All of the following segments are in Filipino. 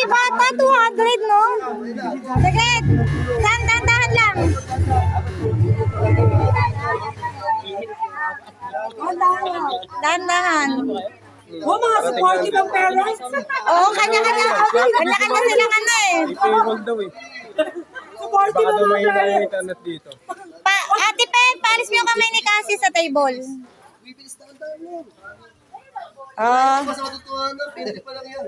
bata, 200, no? Saglit. Dahan lang. Dahan. Oh, mga supportive ang parents. Oo, kanya-kanya. Kanya-kanya silang ano eh. Payroll daw eh. Supportive Baka ang daw mga may parents. internet dito. Ate Pen, palis mo yung kamay ni Cassie sa table. Ah. Mas matutuhanan, pinili pa lang yan.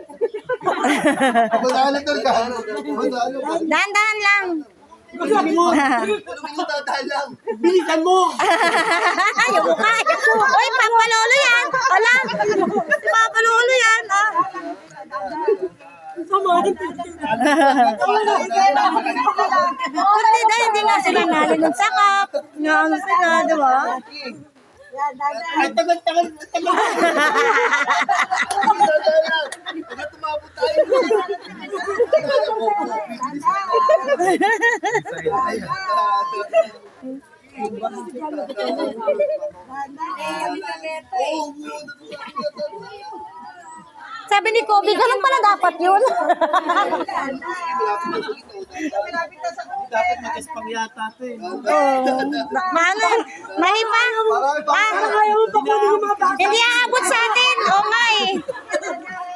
Madaanan ka. Dahan lang. Sabi mo, Ano yung dadaan lang? bilisan mo. Yung mukha. Uy, papalolo yan. Wala. Papalolo yan. Ah. Kunti dahil hindi nga sila nalunod sa cup. Nga ano sila, di ba? Ay, tagal. Dadaan lang. Pagka tumabot tayo. Sabi ni Kobe, ganun pala dapat yun. Dapat mag-espang yata ito eh. Mano, mahipa. Hindi aabot sa atin. Oo nga eh.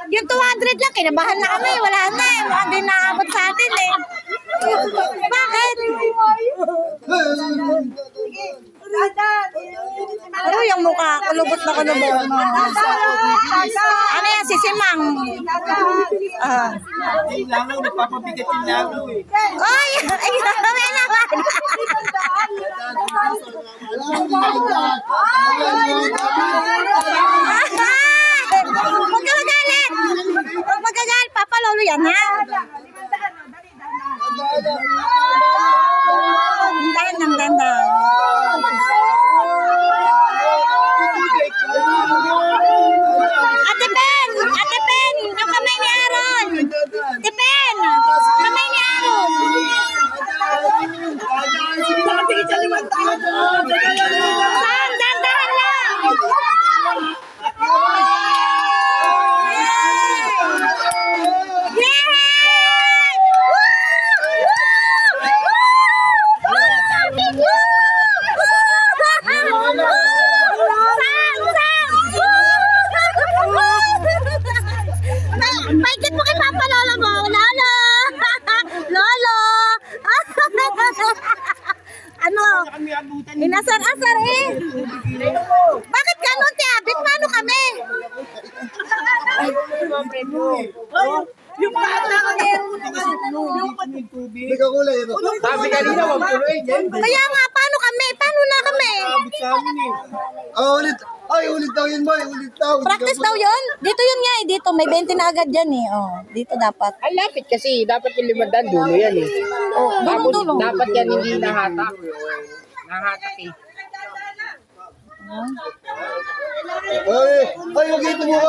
Yung 200 lang, kinabahan na kami. Wala na eh. Mukhang hindi naabot sa atin eh. Bakit? Ano yung mukha? Kulubot na kulubot mo. Ano yan? Sisimang. Ah. Yung langaw, nagpapabigat yung langaw eh. Ay! Ay! May naman! Huwag ka magalit! Huwag magagalit! Papalolo yan, ha? Dandan. Ate Pen! Yung kamay ni Aaron! Ate Pen! Kamay ni Aaron! Saan? Dandahan lang! Paikit mo kay Papa Lolo mo. Lolo! Lolo! Ano? Inasar-asar eh. Bakit ganun, Tiabit? Paano kami? Yung bata ka yung tubig. Hindi ka kulay. Sabi kanina, wag tuloy. Kaya nga, paano kami? Paano na kami? Abot sa amin eh. Ulit. Ay, ulit daw yun, boy. Ulit daw. Practice daw yun? Dito yun nga eh. Dito, may 20 na agad yan eh. Oh, dito dapat. Ang lapit kasi, dapat yung 500 dulo yan eh. Oh, Tapos dulo. dapat yan hindi nahatak. Nahatak eh. Ay, huwag ito mo.